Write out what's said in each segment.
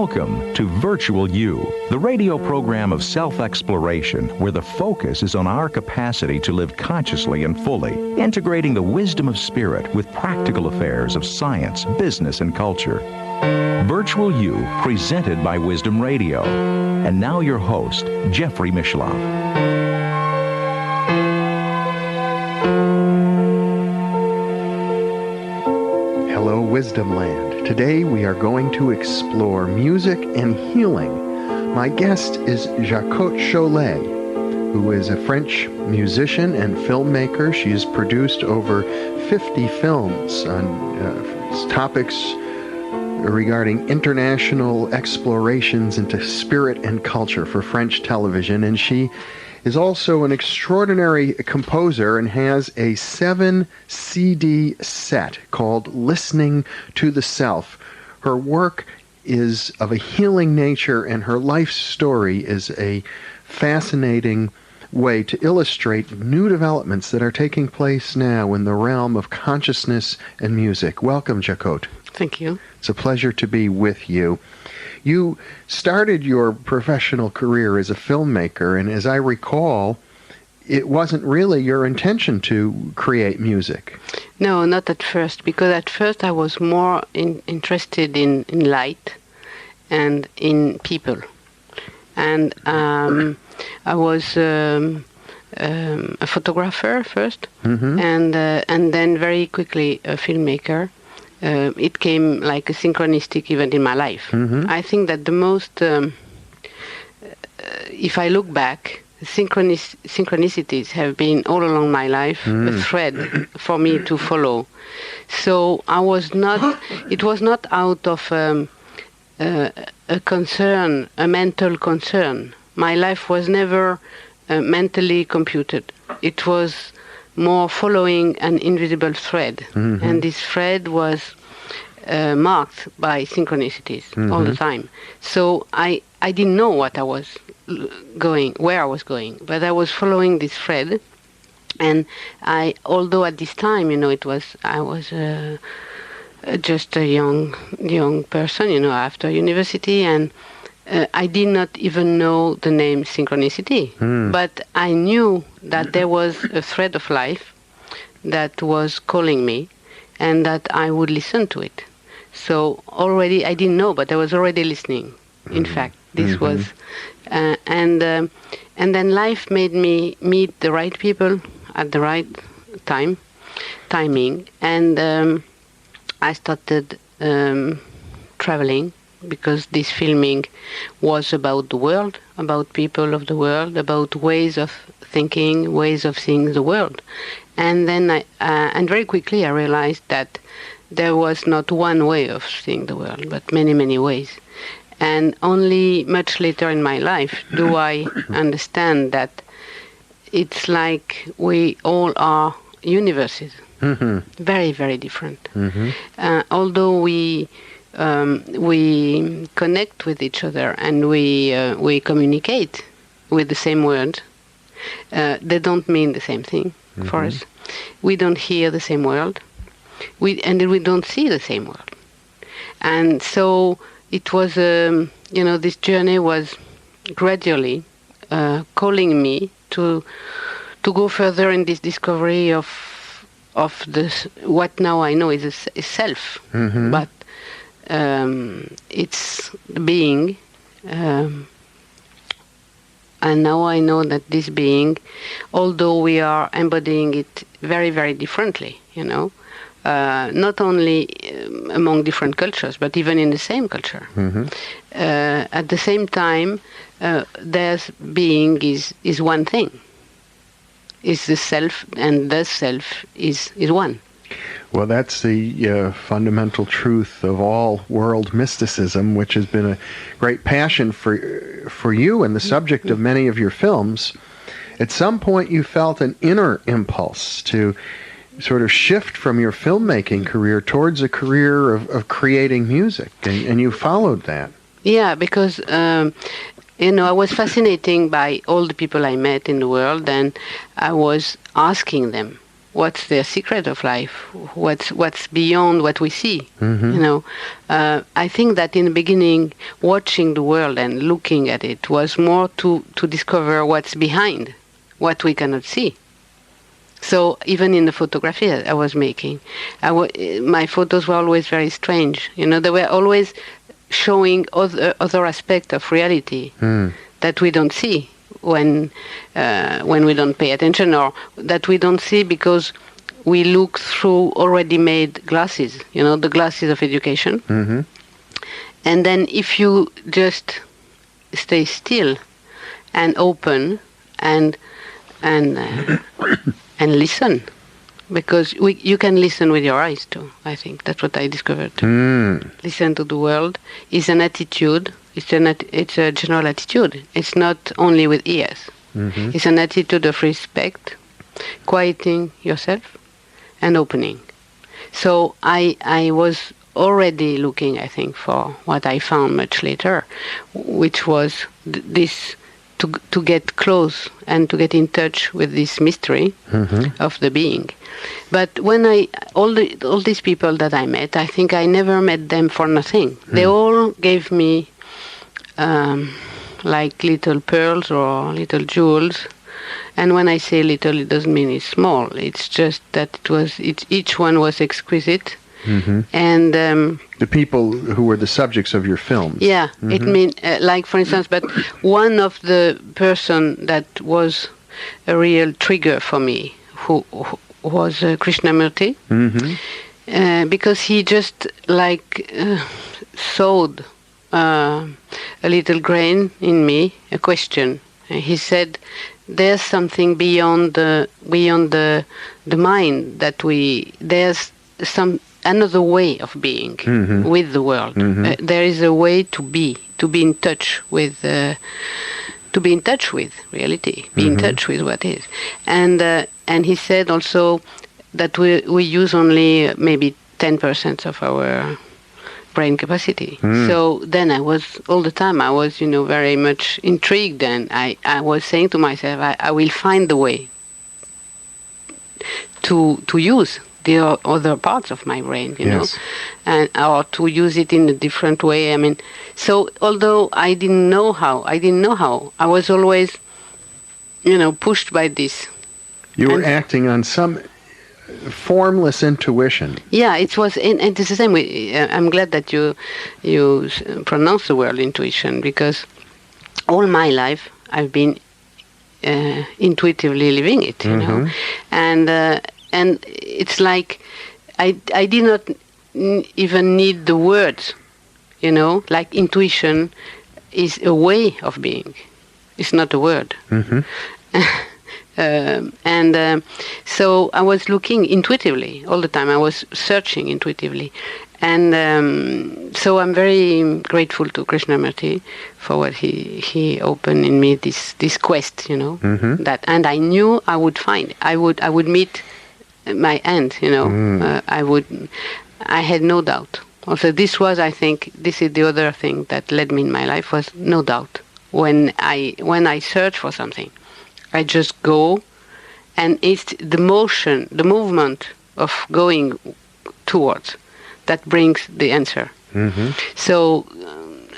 Welcome to Virtual You, the radio program of self-exploration where the focus is on our capacity to live consciously and fully, integrating the wisdom of spirit with practical affairs of science, business, and culture. Virtual You, presented by Wisdom Radio. And now your host, Jeffrey Mishlove. Hello, Wisdom Land. Today we are going to explore music and healing. My guest is Jacotte Chollet, who is a French musician and filmmaker. She has produced over 50 films on topics regarding international explorations into spirit and culture for French television, and she is also an extraordinary composer and has a 7-CD set called Listening to the Self. Her work is of a healing nature, and her life story is a fascinating way to illustrate new developments that are taking place now in the realm of consciousness and music. Welcome, Jacotte. Thank you. It's a pleasure to be with you. You started your professional career as a filmmaker, and as I recall, it wasn't really your intention to create music. No, not at first, because at first I was more interested in light and in people. And I was a photographer first, and then very quickly a filmmaker. It came like a synchronistic event in my life. I think that the most, if I look back, synchronicities have been all along my life a thread for me to follow. So I was not, it was not out of a concern, a mental concern. My life was never mentally computed. It was more following an invisible thread. And this thread was marked by synchronicities all the time. So I didn't know what I was where I was going, but I was following this thread. And although at this time, I was just a young person, after university, and I did not even know the name synchronicity, but I knew that there was a thread of life that was calling me and that I would listen to it. So already, I didn't know, but I was already listening. In fact, this was, and then life made me meet the right people at the right timing, and I started traveling, because this filming was about the world, about people of the world, about ways of thinking, ways of seeing the world. And then and very quickly I realized that there was not one way of seeing the world, but many, many ways. And only much later in my life do I understand that it's like we all are universes, very, very different. Although we connect with each other and we communicate with the same words, they don't mean the same thing for us. We don't hear the same world, and we don't see the same world. And so it was, this journey was gradually calling me to go further in this discovery of this, what now I know is self, but it's being, and now I know that this being, although we are embodying it very, very differently, not only among different cultures, but even in the same culture. At the same time, there's being is one thing. Is the self, and the self is one. Well, that's the fundamental truth of all world mysticism, which has been a great passion for you and the subject of many of your films. At some point, you felt an inner impulse to sort of shift from your filmmaking career towards a career of creating music, and you followed that. Yeah, because I was fascinated by all the people I met in the world, and I was asking them, what's the secret of life, what's beyond what we see. I think that in the beginning, watching the world and looking at it was more to discover what's behind what we cannot see. So even in the photography I was making, my photos were always very strange. They were always showing other aspects of reality that we don't see when we don't pay attention, or that we don't see because we look through already made glasses, the glasses of education. And then if you just stay still and open and listen, because you can listen with your eyes too. I think that's what I discovered. Listen to the world is an attitude. It's a general attitude. It's not only with ears. It's an attitude of respect, quieting yourself, and opening. So I was already looking, I think, for what I found much later, which was this. To get close and to get in touch with this mystery of the being. But when all these people that I met, I think I never met them for nothing. They all gave me like little pearls or little jewels. And when I say little, it doesn't mean it's small. It's just that each one was exquisite. And the people who were the subjects of your films. Yeah, it means, like for instance, but one of the person that was a real trigger for me, who was Krishnamurti, because he just sowed a little grain in me, a question. He said, "There's something beyond the mind there's another way of being with the world. There is a way to be in touch with reality, be in touch with what is." And he said also that we use only maybe 10% of our brain capacity. So then I was very much intrigued, and I was saying to myself, I will find the way to use the other parts of my brain, and or to use it in a different way. I mean, so although I didn't know how, I was always, pushed by this. You were acting on some formless intuition. Yeah, it was, and it's the same way. I'm glad that you pronounce the word intuition, because all my life I've been intuitively living it, and it's like I did not even need the words, like intuition is a way of being. It's not a word. So I was looking intuitively all the time. I was searching intuitively. And so I'm very grateful to Krishnamurti for what he opened in me, this quest, that, and I knew I would find, I would meet my end, I had no doubt. Also, this is the other thing that led me in my life, was no doubt. When I search for something, I just go, and it's the movement of going towards that brings the answer. So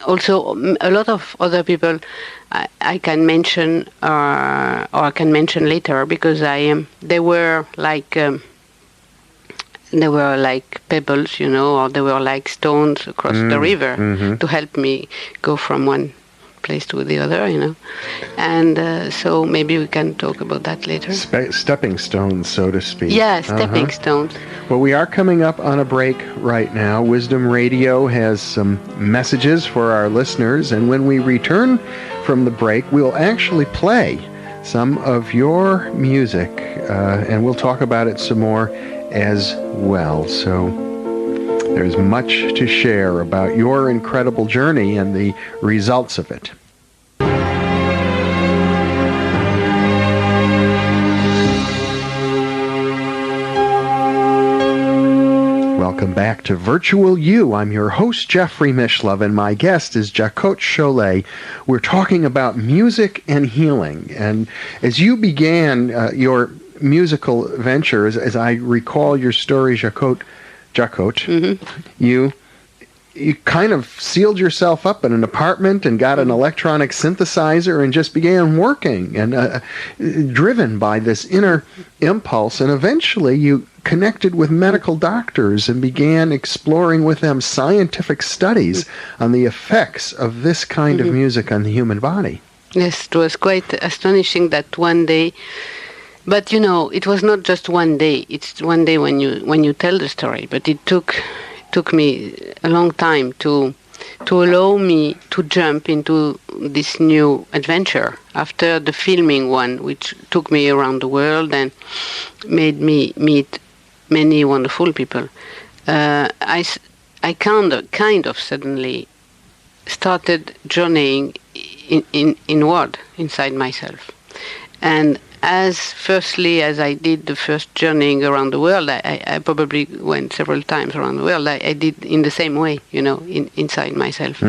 also a lot of other people I can mention, or I can mention later, because they were like pebbles, or they were like stones across the river to help me go from one place to the other, and so maybe we can talk about that later. Stepping stones, so to speak. Yeah, stepping stones. Well, we are coming up on a break right now. Wisdom Radio has some messages for our listeners, and when we return from the break, we'll actually play some of your music, and we'll talk about it some more as well. So there's much to share about your incredible journey and the results of it. Welcome back to Virtual You. I'm your host, Jeffrey Mishlove, and my guest is Jacotte Chollet. We're talking about music and healing. And as you began your musical venture, as I recall your story, Jacotte, you kind of sealed yourself up in an apartment and got an electronic synthesizer and just began working, and driven by this inner impulse. And eventually you connected with medical doctors and began exploring with them scientific studies on the effects of this kind of music on the human body. Yes, it was quite astonishing that one day. But it was not just one day. It's one day when you tell the story. But it took me a long time to allow me to jump into this new adventure after the filming one, which took me around the world and made me meet many wonderful people. I kind of suddenly started journeying inward inside myself. And firstly, as I did the first journeying around the world, I probably went several times around the world. I did in the same way, inside myself.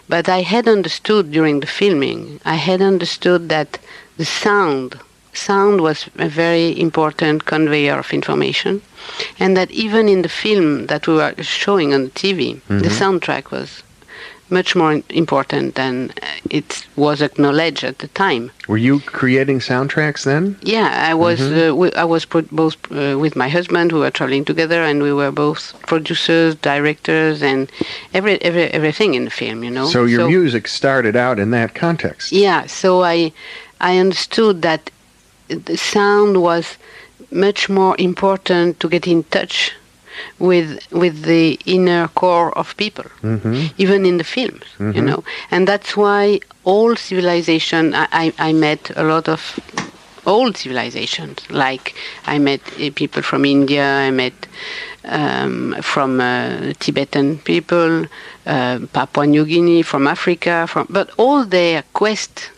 But I had understood during the filming, that the sound was a very important conveyor of information, and that even in the film that we were showing on the TV, the soundtrack was much more important than it was acknowledged at the time. Were you creating soundtracks then? Yeah, I was. I was both with my husband. We were traveling together, and we were both producers, directors, and everything in the film. So your music started out in that context. Yeah. So I understood that the sound was much more important to get in touch with the inner core of people, even in the films, and that's why all civilization. I met a lot of old civilizations. Like I met people from India. I met from Tibetan people, Papua New Guinea, from Africa, but all their quest,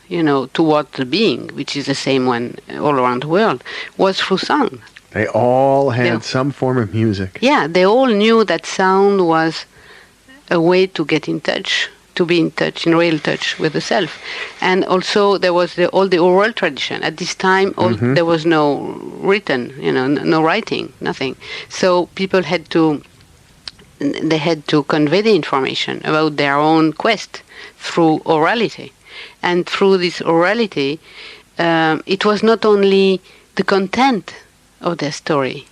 toward the being, which is the same one all around the world, was through song. They all had some form of music. Yeah, they all knew that sound was a way to get in touch, to be in touch, in real touch with the self. And also there was all the oral tradition. At this time, there was no written, no writing, nothing. So people had to convey the information about their own quest through orality. And through this orality, it was not only the content of their story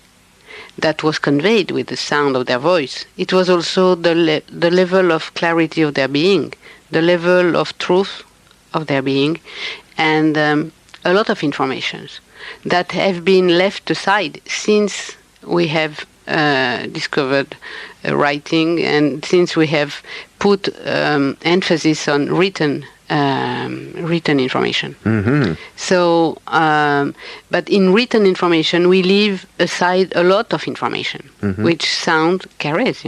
that was conveyed with the sound of their voice. It was also the level of clarity of their being, the level of truth of their being, and a lot of informations that have been left aside since we have discovered writing, and since we have put emphasis on written information. So, but in written information, we leave aside a lot of information, which sound carries,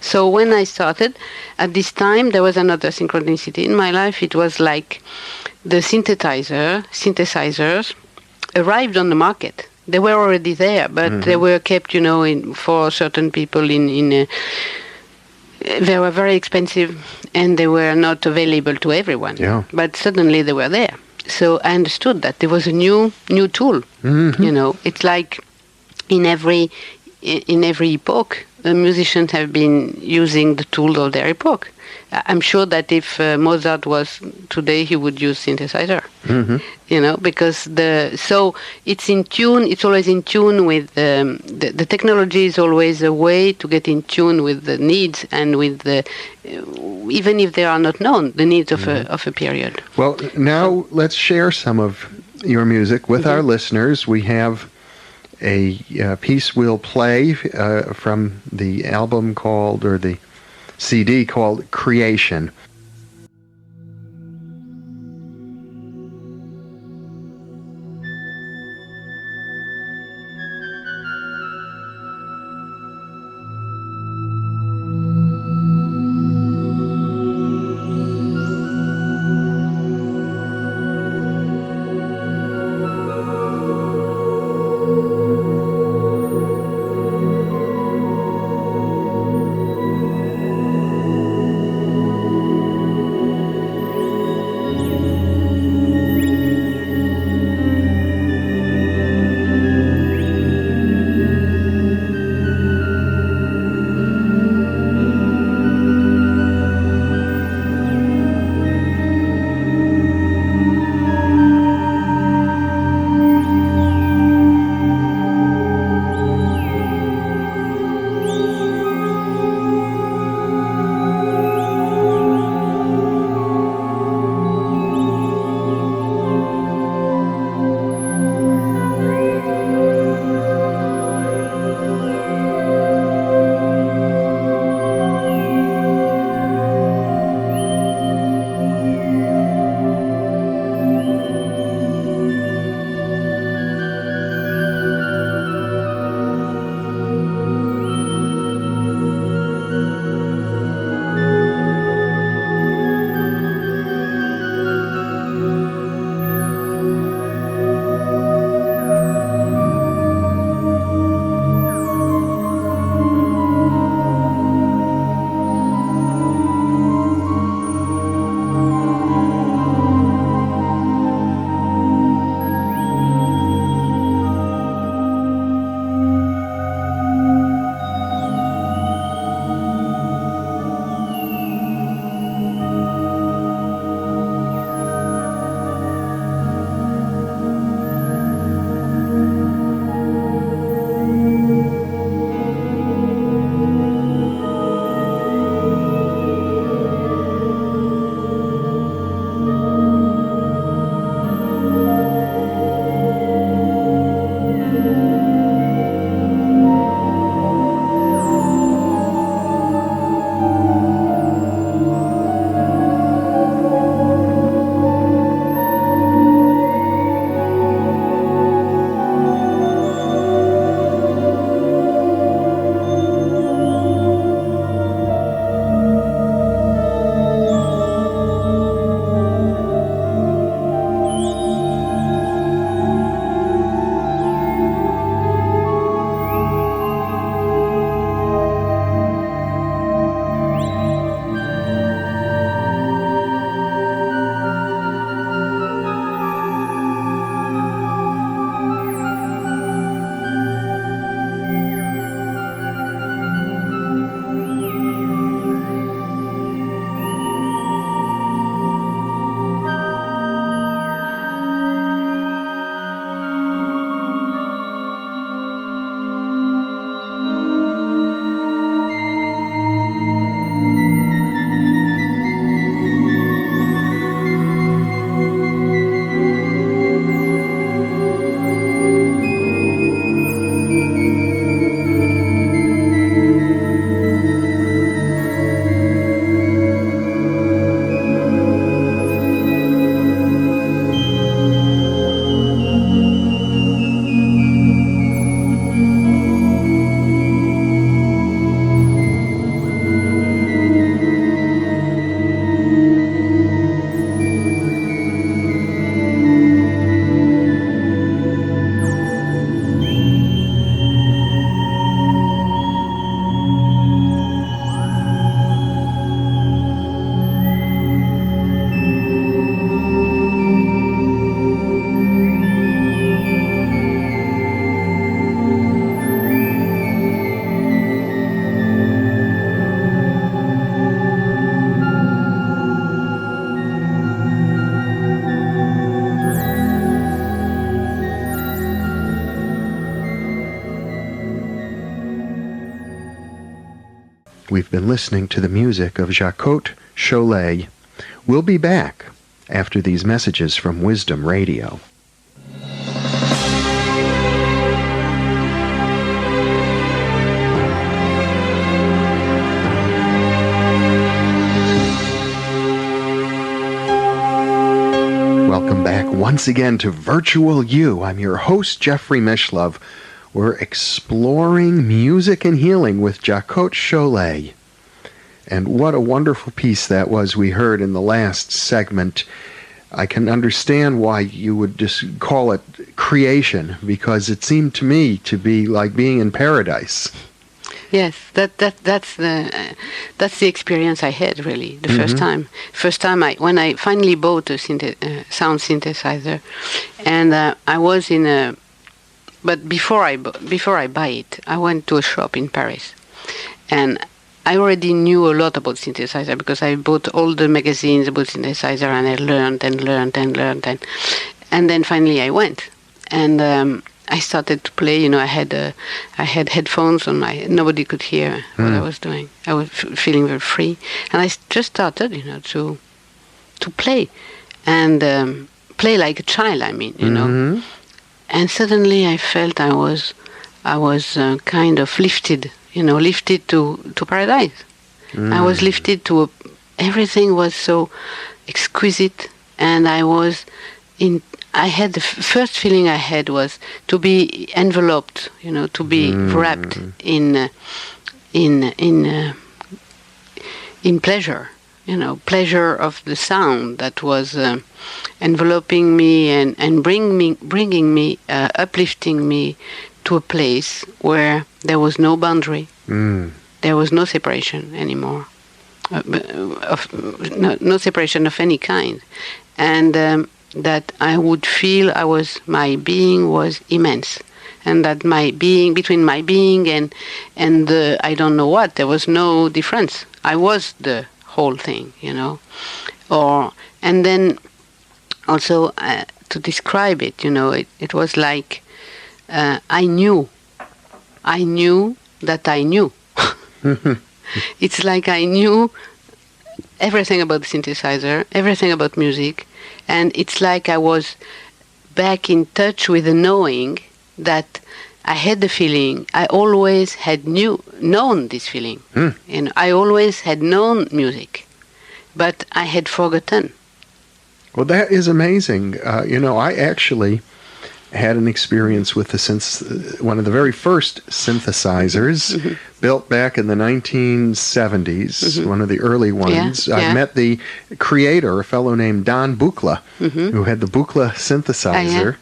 So when I started, at this time, there was another synchronicity in my life. It was like the synthesizers arrived on the market. They were already there, but they were kept, for certain people they were very expensive, and they were not available to everyone. Yeah. But suddenly they were there. So I understood that there was a new tool. It's like in every epoch, the musicians have been using the tools of their epoch. I'm sure that if Mozart was today, he would use synthesizer. Because so it's in tune. It's always in tune with the technology is always a way to get in tune with the needs and with the even if they are not known, the needs of a period. Well, now let's share some of your music with our listeners. We have a piece we'll play from the album called, or the CD called Creation. We've been listening to the music of Jacotte Chollet. We'll be back after these messages from Wisdom Radio. Welcome back once again to Virtual You. I'm your host, Jeffrey Mishlove. We're exploring music and healing with Jacotte Chollet. And what a wonderful piece that was we heard in the last segment. I can understand why you would just call it creation, because it seemed to me to be like being in paradise. Yes, that's the experience I had, really, the first time. When I finally bought a sound synthesizer, and I was in a. But before I buy it, I went to a shop in Paris, and I already knew a lot about synthesizer because I bought all the magazines about synthesizer, and I learned, and then finally I went, and I started to play. I had headphones on nobody could hear what I was doing. I was feeling very free, and I just started, to play, and play like a child. And suddenly I felt I was kind of lifted, lifted to paradise. I was lifted to everything was so exquisite, and I had the first feeling I had was to be enveloped, to be wrapped in pleasure, pleasure of the sound that was enveloping me and bringing me, uplifting me to a place where there was no boundary, there was no separation anymore, no separation of any kind, and that I would feel my being was immense, and that between my being and the I don't know what, there was no difference. I was the whole thing, and then also to describe it, it was like I knew that I knew. It's like I knew everything about the synthesizer, everything about music, and it's like I was back in touch with the knowing that I had the feeling. I always had known this feeling. I always had known music, but I had forgotten. Well, that is amazing. I actually had an experience with one of the very first synthesizers built back in the 1970s, one of the early ones. I met the creator, a fellow named Don Buchla, who had the Buchla synthesizer.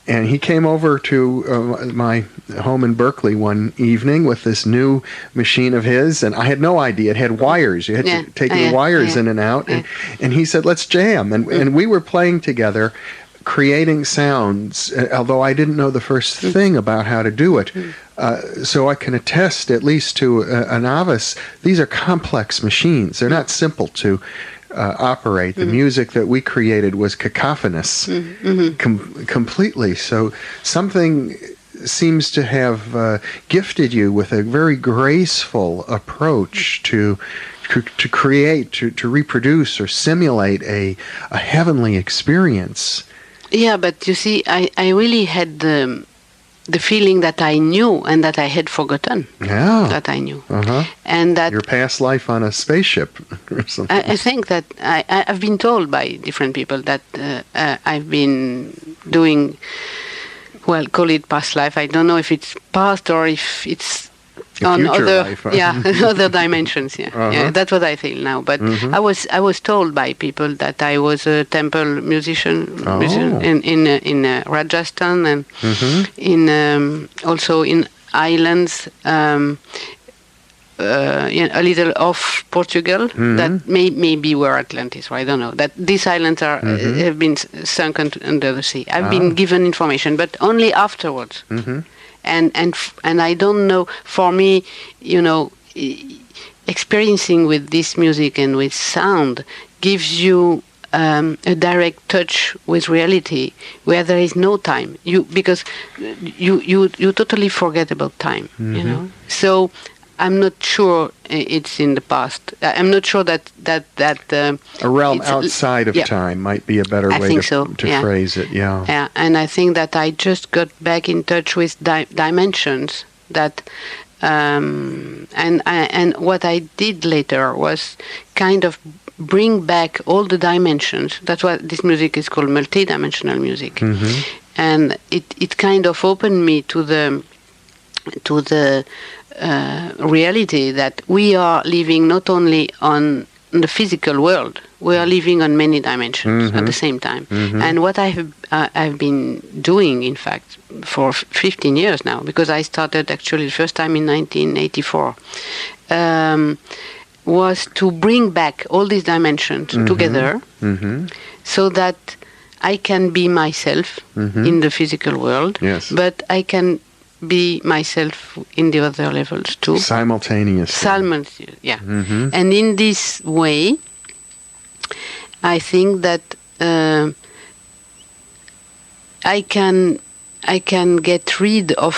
And he came over to my home in Berkeley one evening with this new machine of his, and I had no idea. It had wires. You had to take the wires in and out. And he said, let's jam. And we were playing together, creating sounds, although I didn't know the first thing about how to do it. So I can attest, at least to a novice, these are complex machines. They're not simple to operate. The music that we created was cacophonous completely. So something seems to have gifted you with a very graceful approach to create, to reproduce or simulate a heavenly experience. Yeah, but you see, I really had the feeling that I knew and that I had forgotten. Yeah. That I knew. And that your past life on a spaceship or something. I think that I've been told by different people that I've been doing, call it past life. I don't know if it's past or if it's on other life, other dimensions. Yeah, that's what I feel now. But I was told by people that I was a temple musician in Rajasthan and in also in islands. A little off Portugal, that maybe were Atlantis, or I don't know. That these islands have been sunk under the sea. I've been given information, but only afterwards. And I don't know. For me, experiencing with this music and with sound gives you a direct touch with reality, where there is no time. Because you totally forget about time. So I'm not sure it's in the past. I'm not sure that a realm outside of time might be a better way to phrase it. Yeah. Yeah, and I think that I just got back in touch with dimensions that. And what I did later was kind of bring back all the dimensions. That's why this music is called multi-dimensional music. Mm-hmm. And it kind of opened me to the reality that we are living not only on the physical world, we are living on many dimensions at the same time. Mm-hmm. And what I've been doing, in fact, for 15 years now, because I started actually the first time in 1984, was to bring back all these dimensions together so that I can be myself in the physical world, but I can be myself in the other levels too. Simultaneously. Yeah. Mm-hmm. And in this way, I think that I can get rid of,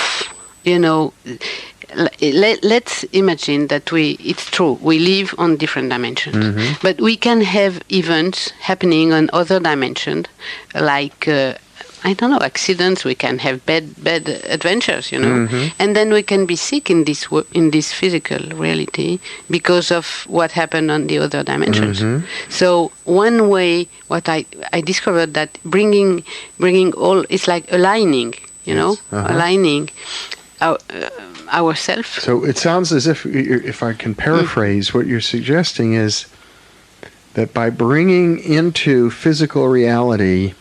let's imagine that it's true, we live on different dimensions, but we can have events happening on other dimensions, like I don't know, accidents. We can have bad adventures, and then we can be sick in this physical reality because of what happened on the other dimensions. So one way, what I discovered that bringing all, it's like aligning, aligning ourselves. So it sounds as if I can paraphrase, what you're suggesting is that by bringing into physical reality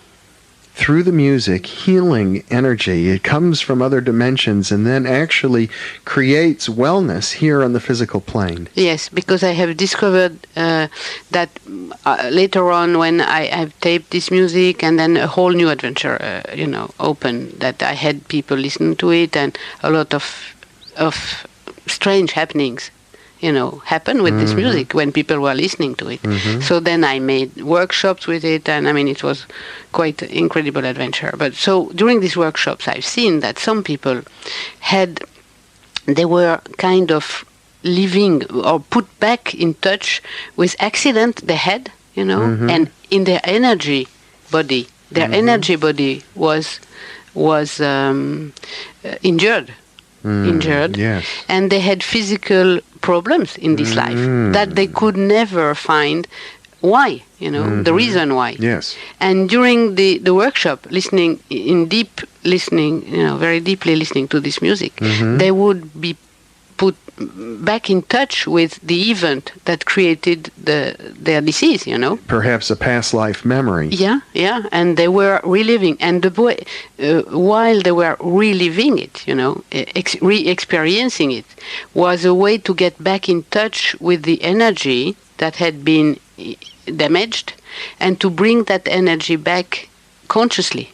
through the music, healing energy, it comes from other dimensions and then actually creates wellness here on the physical plane. Yes, because I have discovered that later on when I've taped this music, and then a whole new adventure, opened, that I had people listen to it, and a lot of strange happenings happen with this music when people were listening to it. So then I made workshops with it, and it was quite an incredible adventure. But so during these workshops, I've seen that some people they were kind of living or put back in touch with accident they had, and in their energy body, energy body was injured. Yes. And they had physical problems in this life that they could never find why, the reason why. Yes. And during the workshop, listening, very deeply listening to this music, they would be put back in touch with the event that created their disease, Perhaps a past life memory. Yeah, and they were reliving, and while they were reliving it, re-experiencing it, was a way to get back in touch with the energy that had been damaged, and to bring that energy back consciously.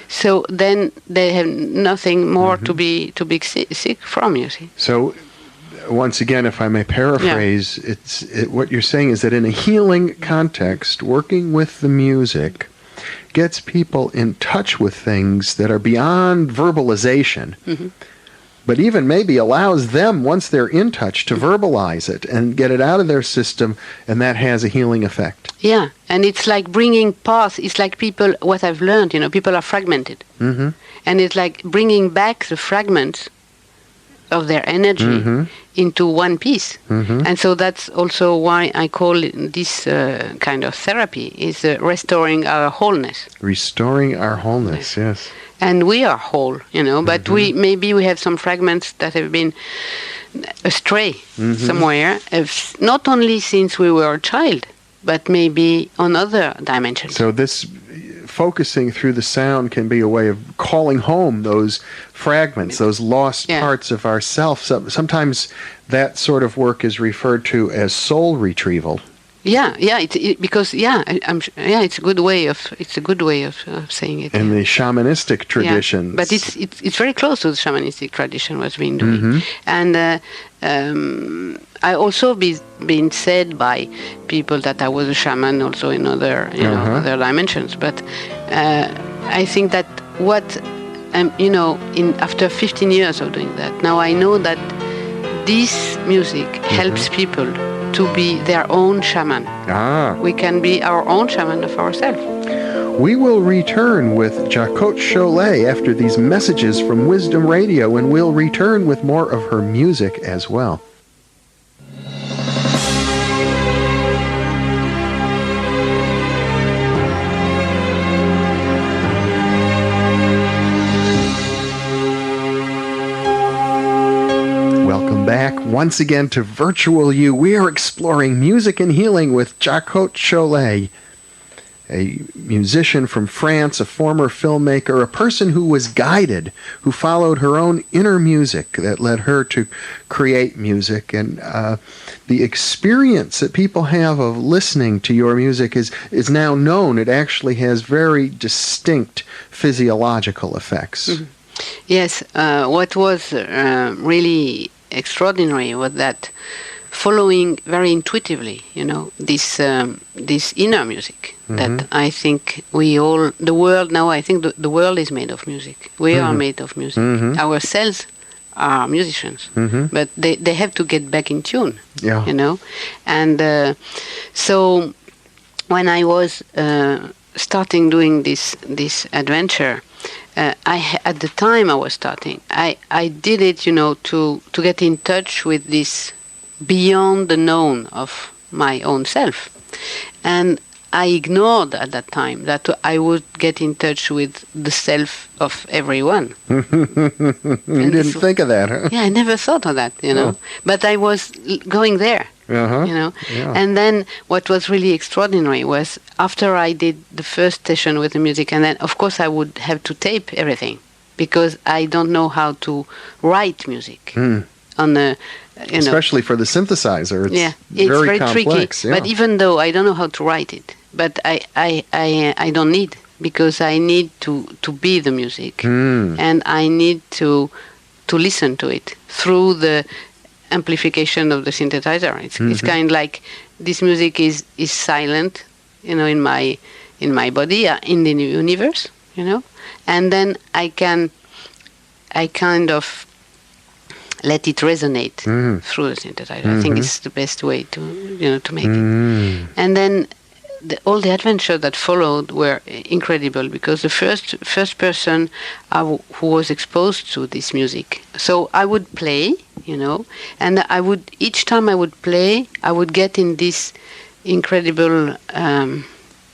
So then they have nothing more to be sick from, you see. So once again, if I may paraphrase, what you're saying is that in a healing context, working with the music gets people in touch with things that are beyond verbalization, but even maybe allows them, once they're in touch, to verbalize it and get it out of their system, and that has a healing effect. Yeah, and it's like bringing parts. It's like people, what I've learned, people are fragmented. And it's like bringing back the fragments of their energy into one piece. And so that's also why I call this kind of therapy is restoring our wholeness. Restoring our wholeness, yes. And we are whole, but we have some fragments that have been astray somewhere, not only since we were a child, but maybe on other dimensions. So this focusing through the sound can be a way of calling home those fragments, those lost parts of ourself. Sometimes that sort of work is referred to as soul retrieval. Because it's a good way of saying it. In the shamanistic traditions, but it's very close to the shamanistic tradition what's been doing, and I also been said by people that I was a shaman also in other other dimensions. But I think that what after 15 years of doing that, now I know that this music helps people to be their own shaman. We can be our own shaman of ourselves. We will return with Jacotte Chollet after these messages from Wisdom Radio, and we'll return with more of her music as well. Welcome back once again to Virtual You. We are exploring music and healing with Jacotte Chollet, a musician from France, a former filmmaker, a person who was guided, who followed her own inner music that led her to create music. And the experience that people have of listening to your music is now known. It actually has very distinct physiological effects. Mm-hmm. Yes, what was really extraordinary was that following very intuitively, this inner music that I think the world now, I think the world is made of music. We are made of music. Our cells are musicians, but they have to get back in tune, And so when I was starting doing this adventure, at the time I was starting, I did it, to get in touch with this beyond the known of my own self. And I ignored at that time that I would get in touch with the self of everyone. You didn't think of that, huh? Yeah, I never thought of that, Oh. But I was going there, Yeah. And then what was really extraordinary was after I did the first session with the music, and then, of course, I would have to tape everything because I don't know how to write music on a... Especially for the synthesizer, it's very complex. Tricky. Yeah. But even though I don't know how to write it, but I don't need, because I need to be the music, and I need to listen to it through the amplification of the synthesizer. It's kind of like this music is silent, in my body, in the universe, and then I kind of let it resonate through the synthesizer. I think it's the best way to make it. And then all the adventures that followed were incredible, because the first person who was exposed to this music. So I would play, and each time I would play, I would get in this incredible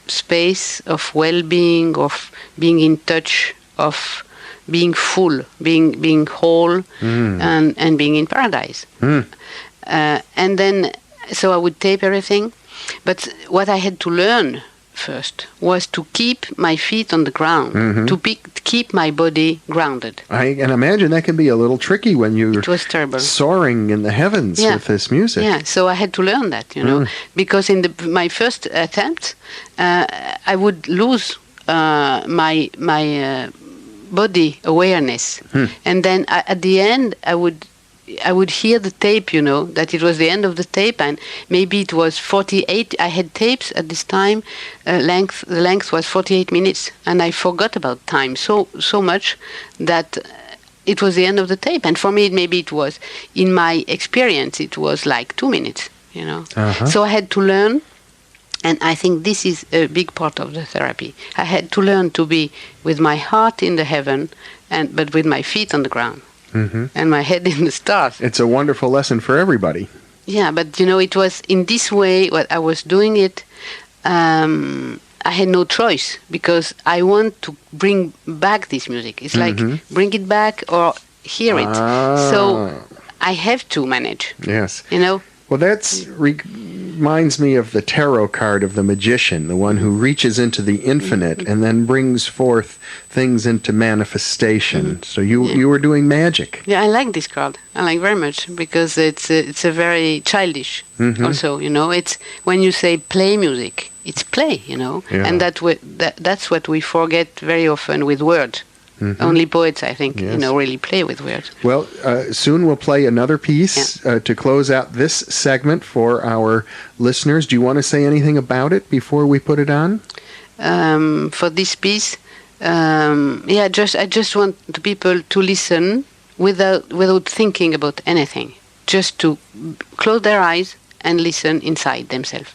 space of well-being, of being in touch, of being full, being whole, and being in paradise. And then, so I would tape everything. But what I had to learn first was to keep my feet on the ground, to keep my body grounded. I can imagine that can be a little tricky when you're soaring in the heavens with this music. Yeah, so I had to learn that, because in my first attempt, I would lose my body awareness, and then at the end I would hear the tape, that it was the end of the tape, and maybe it was 48. I had tapes at this time. The length was 48 minutes, and I forgot about time so much that it was the end of the tape. And for me, maybe it was, in my experience, it was like 2 minutes. So I had to learn. And I think this is a big part of the therapy. I had to learn to be with my heart in the heaven, but with my feet on the ground, and my head in the stars. It's a wonderful lesson for everybody. Yeah, but it was in this way. What I was doing it, I had no choice, because I want to bring back this music. It's like bring it back or hear it. So I have to manage. Yes. Well, that reminds me of the tarot card of the magician, the one who reaches into the infinite and then brings forth things into manifestation. So you were doing magic. Yeah, I like this card. I like very much, because it's a very childish. Also, it's when you say play music, it's play, and that's what we forget very often with words. Only poets, I think, really play with words. Well, soon we'll play another piece to close out this segment for our listeners. Do you want to say anything about it before we put it on? For this piece, I just want the people to listen without thinking about anything. just to close their eyes and listen inside themselves.